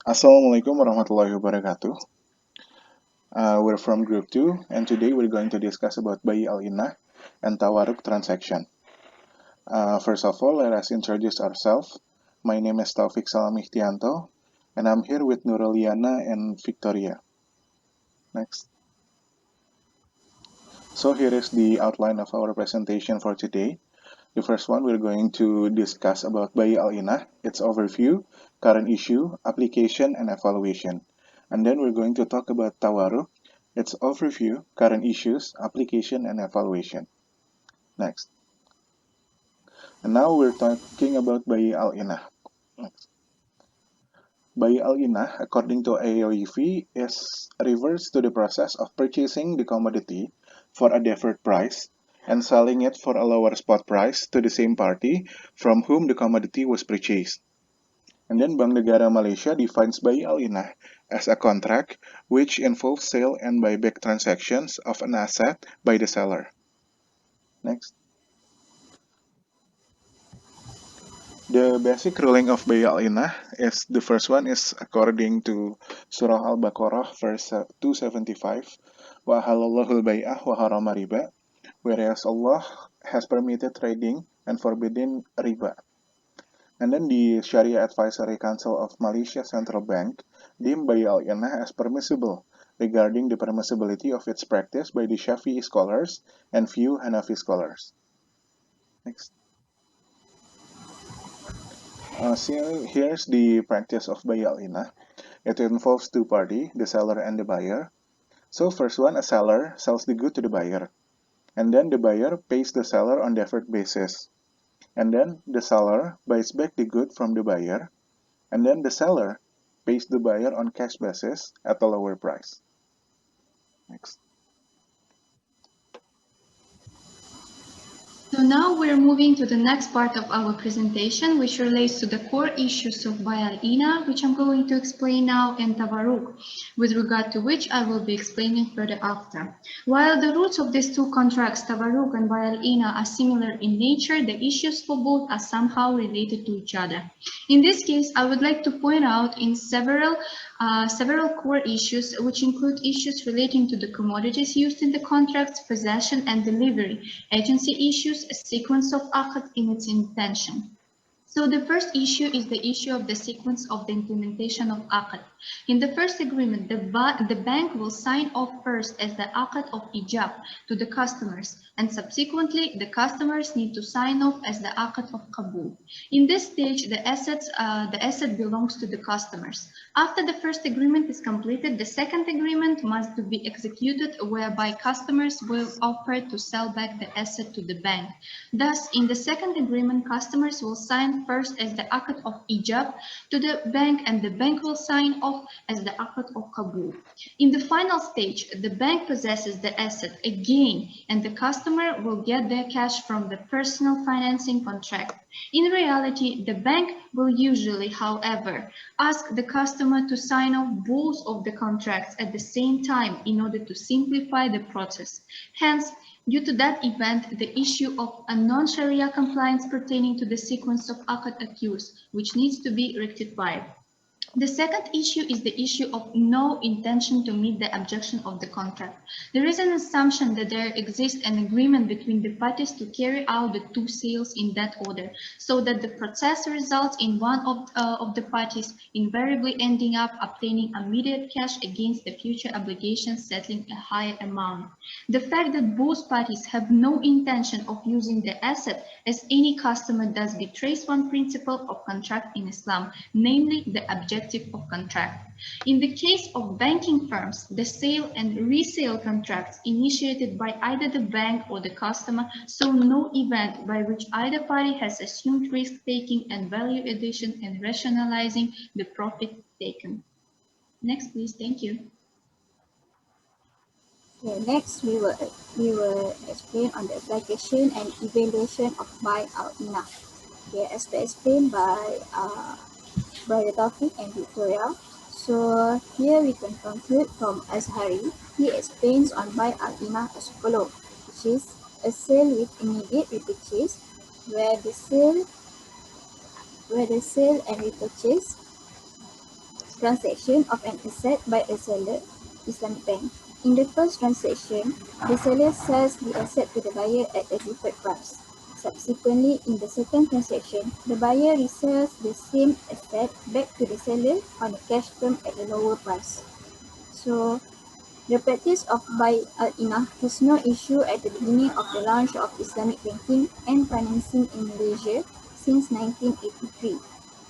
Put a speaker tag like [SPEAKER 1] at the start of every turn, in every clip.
[SPEAKER 1] Assalamualaikum warahmatullahi wabarakatuh. We're from Group 2, and today we're going to discuss about Bai Al Inah and Tawarruq transaction. First of all, let us introduce ourselves. My name is Taufik Salamihtianto, and I'm here with Nuraliana and Victoria. Next. So here is the outline of our presentation for today. The first one, we're going to discuss about Bai Al Inah, its overview, current issue, application, and evaluation. And then we're going to talk about Tawarruq, its overview, current issues, application, and evaluation. Next. And now we're talking about Bai Al Inah. Next. Bai Al Inah, according to AOEV, refers to the process of purchasing the commodity for a deferred price and selling it for a lower spot price to the same party from whom the commodity was purchased. And then Bank Negara Malaysia defines Bai Al Inah as a contract which involves sale and buyback transactions of an asset by the seller. Next. The basic ruling of Bai Al Inah is the first one is according to Surah Al-Baqarah verse 275, Wa halallahu al-bay'ah wa harama riba, whereas Allah has permitted trading and forbidden riba. And then the Sharia Advisory Council of Malaysia Central Bank deemed Bai Al Inah as permissible regarding the permissibility of its practice by the Shafi'i scholars and few Hanafi scholars. Next. So here's the practice of Bai Al Inah. It involves two parties, the seller and the buyer. So first one, a seller sells the good to the buyer. And then the buyer pays the seller on deferred basis. And then the seller buys back the good from the buyer. And then the seller pays the buyer on cash basis at a lower price. Next.
[SPEAKER 2] So now we're moving to the next part of our presentation, which relates to the core issues of Bai Al Inah, which I'm going to explain now, and Tawarruq, with regard to which I will be explaining further after. While the roots of these two contracts, Tawarruq and Bai Al Inah, are similar in nature, the issues for both are somehow related to each other. In this case, I would like to point out in several core issues, which include issues relating to the commodities used in the contracts, possession and delivery, agency issues, a sequence of aqd in its intention. So the first issue is the issue of the sequence of the implementation of aqd. In the first agreement, the bank will sign off first as the aqd of ijab to the customers, and subsequently the customers need to sign off as the aqd of qabul. In this stage, the asset belongs to the customers. After the first agreement is completed, the second agreement must be executed, whereby customers will offer to sell back the asset to the bank. Thus, in the second agreement, customers will sign first as the aqd of ijab to the bank, and the bank will sign off as the aqd of qabul. In the final stage, the bank possesses the asset again, and the customer will get their cash from the personal financing contract. In reality, the bank will usually, however, ask the customer to sign off both of the contracts at the same time in order to simplify the process. Hence, due to that event, the issue of a non-Sharia compliance pertaining to the sequence of aqd occurs, which needs to be rectified. The second issue is the issue of no intention to meet the objection of the contract. There is an assumption that there exists an agreement between the parties to carry out the two sales in that order, so that the process results in one of the parties invariably ending up obtaining immediate cash against the future obligations settling a higher amount. The fact that both parties have no intention of using the asset, as any customer does, betrays one principle of contract in Islam, namely the objective of contract. In the case of banking firms, the sale and resale contracts initiated by either the bank or the customer saw no event by which either party has assumed risk-taking and value addition and rationalizing the profit taken. Next, please. Thank you.
[SPEAKER 3] Okay, next we will explain on the application and evaluation of Bai Al Inah. Okay, as explained by Brother Taufik and Victoria. So here we can conclude from Azhari. He explains on Bai Al Inah as follows, which is a sale with immediate repurchase, where the sale and repurchase transaction of an asset by a seller, Islamic bank. In the first transaction, the seller sells the asset to the buyer at a deferred price. Subsequently, in the second transaction, the buyer resells the same asset back to the seller on a cash term at a lower price. So, the practice of Bai Al Inah has no issue at the beginning of the launch of Islamic banking and financing in Malaysia since 1983.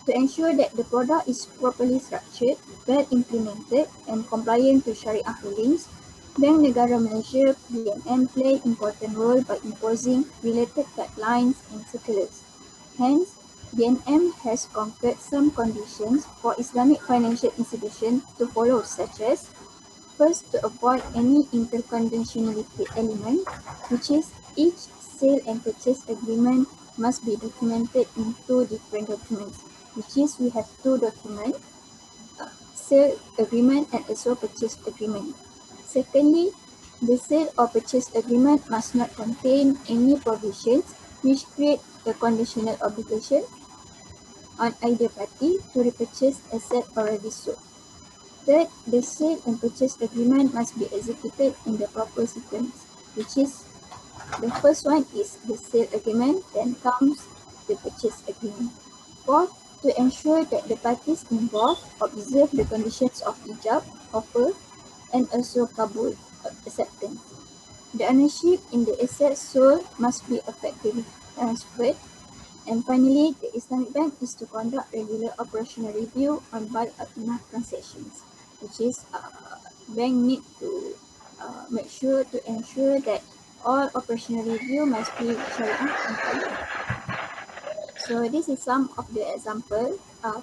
[SPEAKER 3] To ensure that the product is properly structured, well implemented, and compliant to Sharia rulings, Bank Negara Malaysia (BNM) play important role by imposing related guidelines and circulars. Hence, BNM has concurred some conditions for Islamic financial institutions to follow, such as: first, to avoid any interconditionality element, which is each sale and purchase agreement must be documented in two different documents, which is we have two documents, sale agreement and also purchase agreement. Secondly, the sale or purchase agreement must not contain any provisions which create a conditional obligation on either party to repurchase asset already sold. Third, the sale and purchase agreement must be executed in the proper sequence, which is the first one is the sale agreement, then comes the purchase agreement. Fourth, to ensure that the parties involved observe the conditions of ijab, offer, and also kabul, acceptance. The ownership in the asset sold must be effectively transferred. And finally, the Islamic Bank is to conduct regular operational review on Bai Al Inah transactions, which is bank need to make sure to ensure that all operational review must be Sharia compliant. So this is some of the example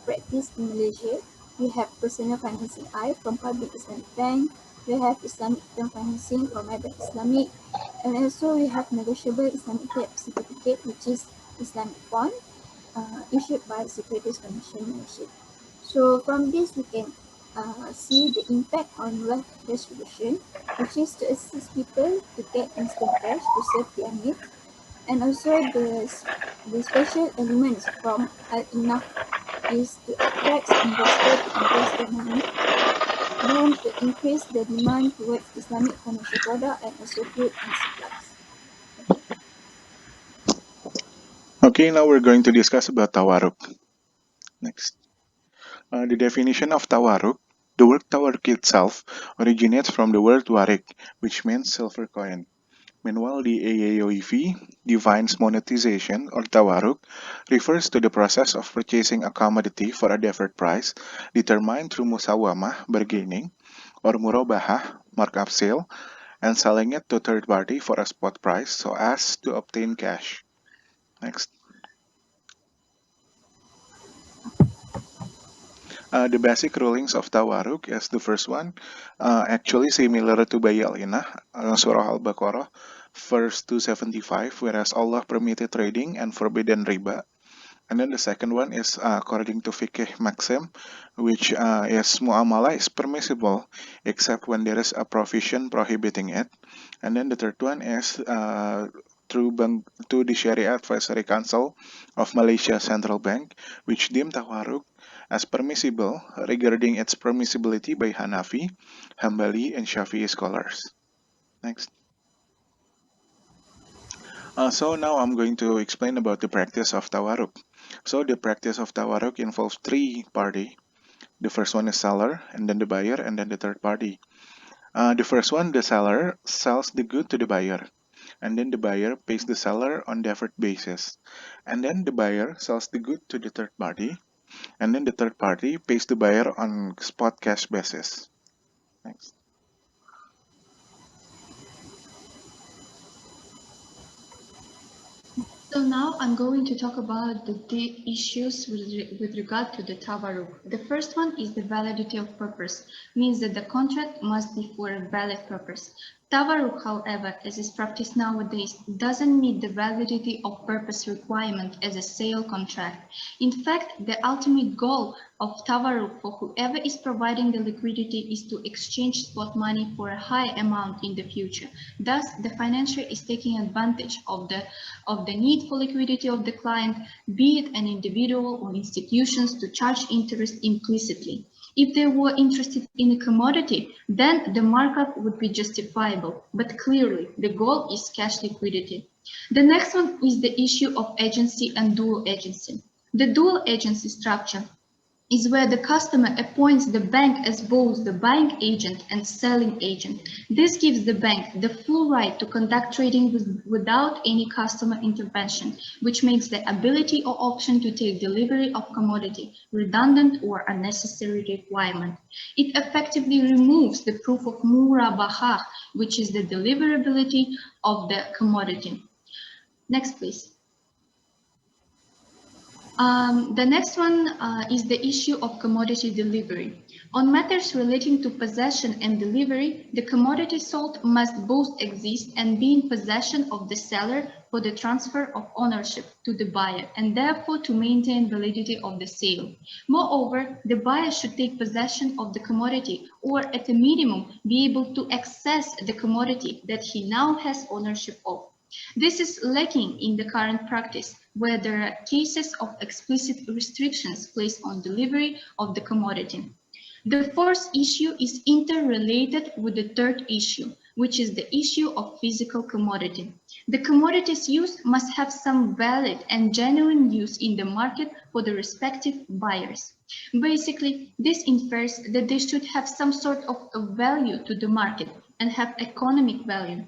[SPEAKER 3] practice in Malaysia. We have personal financing I from Public Islamic Bank. We have Islamic term financing from Maybank Islamic, and also we have negotiable Islamic debt certificate, which is Islamic bond issued by Securities Commission Malaysia. So from this we can see the impact on wealth distribution, which is to assist people to get instant cash to serve their needs, and also the special elements from Al Inah is to attract investors to invest their money, then to increase the demand towards Islamic financial product and also food and supplies.
[SPEAKER 1] Okay, now we're going to discuss about Tawarruq. Next. The definition of Tawarruq. The word Tawarruq itself originates from the word warik, which means silver coin. Meanwhile, the AAOEV defines monetization or Tawarruq refers to the process of purchasing a commodity for a deferred price determined through musawamah, bargaining, or murabahah, markup sale, and selling it to third party for a spot price so as to obtain cash. Next. The basic rulings of Tawaruk is the first one, actually similar to Bai Al Inah, Surah Al-Baqarah, verse 275, whereas Allah permitted trading and forbidden riba. And then the second one is according to Fiqh Maxim, which is muamalah is permissible except when there is a provision prohibiting it. And then the third one is to the Sharia Advisory Council of Malaysia Central Bank, which deemed Tawaruk as permissible regarding its permissibility by Hanafi, Hambali, and Shafi'i scholars. Next. So now I'm going to explain about the practice of Tawaruk. So the practice of Tawaruk involves three party. The first one is seller, and then the buyer, and then the third party. The first one, the seller, sells the good to the buyer, and then the buyer pays the seller on deferred basis. And then the buyer sells the good to the third party, and then the third party pays the buyer on spot cash basis. Next.
[SPEAKER 2] So now I'm going to talk about the issues with regard to the tabarruk. The first one is the validity of purpose, means that the contract must be for a valid purpose. Tabarruk, however, as is practiced nowadays, doesn't meet the validity of purpose requirement as a sale contract. In fact, the ultimate goal of tabarruk for whoever is providing the liquidity is to exchange spot money for a high amount in the future. Thus, the financier is taking advantage of the need for liquidity of the client, be it an individual or institutions, to charge interest implicitly. If they were interested in a commodity, then the markup would be justifiable, but clearly the goal is cash liquidity. The next one is the issue of agency and dual agency. The dual agency structure is where the customer appoints the bank as both the buying agent and selling agent. This gives the bank the full right to conduct trading without any customer intervention, which makes the ability or option to take delivery of commodity redundant or unnecessary requirement. It effectively removes the proof of murabahah, which is the deliverability of the commodity. Next, please. The next one is the issue of commodity delivery. On matters relating to possession and delivery, the commodity sold must both exist and be in possession of the seller for the transfer of ownership to the buyer and therefore to maintain validity of the sale. Moreover, the buyer should take possession of the commodity or at a minimum be able to access the commodity that he now has ownership of. This is lacking in the current practice, where there are cases of explicit restrictions placed on delivery of the commodity. The fourth issue is interrelated with the third issue, which is the issue of physical commodity. The commodities used must have some valid and genuine use in the market for the respective buyers. Basically, this infers that they should have some sort of a value to the market and have economic value.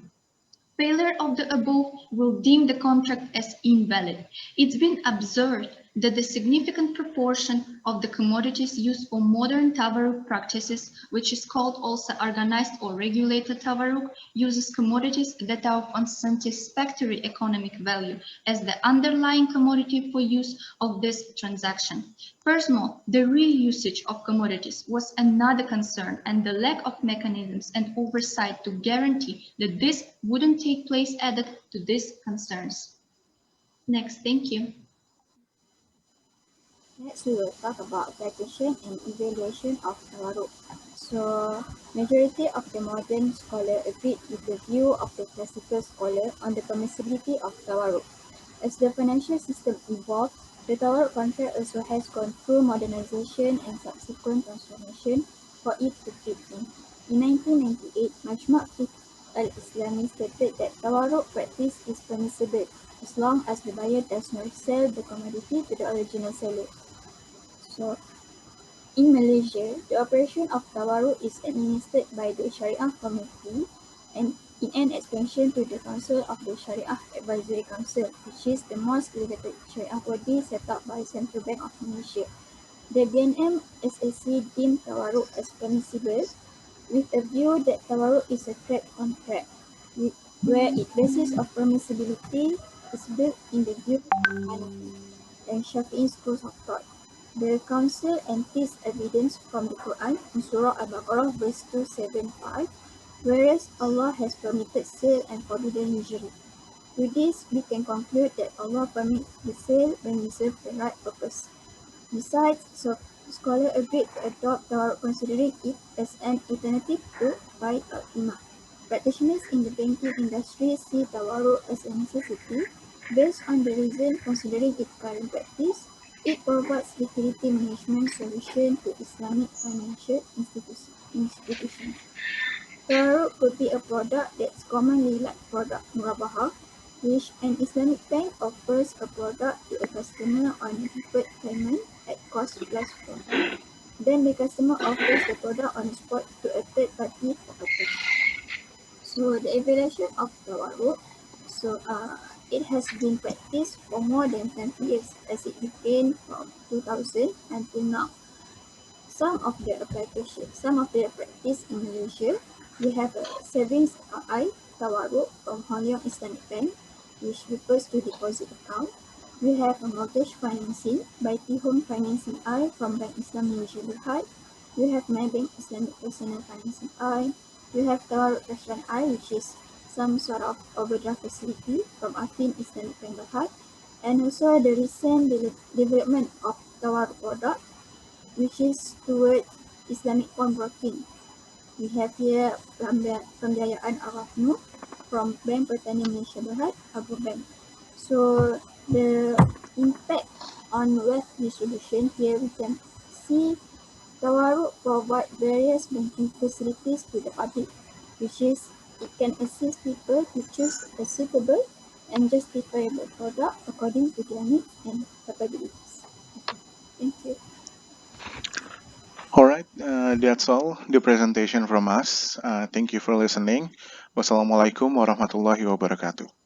[SPEAKER 2] Failure of the above will deem the contract as invalid. It's been observed that the significant proportion of the commodities used for modern tawarruq practices, which is called also organized or regulated tawarruq, uses commodities that are of unsatisfactory economic value as the underlying commodity for use of this transaction. Furthermore, the real usage of commodities was another concern, and the lack of mechanisms and oversight to guarantee that this wouldn't take place added to these concerns. Next, thank you.
[SPEAKER 3] Next, we will talk about application and evaluation of Tawarruq. So, majority of the modern scholar agreed with the view of the classical scholar on the permissibility of Tawarruq. As the financial system evolved, the Tawarruq contract also has gone through modernization and subsequent transformation for it to fit in. In 1998, Majma' Fiqh al-Islami stated that Tawarruq practice is permissible as long as the buyer does not sell the commodity to the original seller. So, in Malaysia, the operation of Tawarruq is administered by the Shariah Committee and in an expansion to the Council of the Shariah Advisory Council, which is the most elevated Shariah body set up by Central Bank of Malaysia. The BNM SSC deemed Tawarruq as permissible with a view that Tawarruq is a trade contract, where its basis of permissibility is built in the view of Hanafi and Shafi'i schools of thought. The council entices evidence from the Quran in Surah Al-Baqarah verse 275, whereas Allah has permitted sale and forbidden usury. With this, we can conclude that Allah permits the sale when we serve the right purpose. Besides, scholars agreed to adopt Tawarruq considering it as an alternative to Bai Al Inah. Practitioners in the banking industry see Tawarruq as a necessity based on the reason considering its current practice. It provides liquidity management solution to Islamic financial institutions. Tawarruq could be a product that's commonly like product murabahah, which an Islamic bank offers a product to a customer on a deferred payment at cost plus profit. Then the customer offers the product on the spot to a third party for a cash. So the evaluation of Tawarruq, it has been practiced for more than 20 years as it began from 2000 until now. Some of the practice in Malaysia, we have a savings Tawarruq from Hong Leong Islamic Bank, which refers to deposit account. We have a mortgage financing by T-Home Financing I from Bank Islam Malaysia Berhad. We have Maybank Islamic Personal Financing I. We have Tawarruq Restaurant I, which is some sort of overdraft facility from Afin Islamic Bank Berhad. And also the recent development of Tawarruq product, which is towards Islamic pawnbroking. We have here Pembiayaan Al-Rahnu from Bank Pertanian Malaysia Berhad, Abu Bank. So the impact on wealth distribution here we can see Tawarruq provides various banking facilities to the public, which is it can assist people to choose a suitable and justifiable product according to their needs and capabilities. Thank you.
[SPEAKER 1] All right, that's all the presentation from us. Thank you for listening. Wassalamualaikum warahmatullahi wabarakatuh.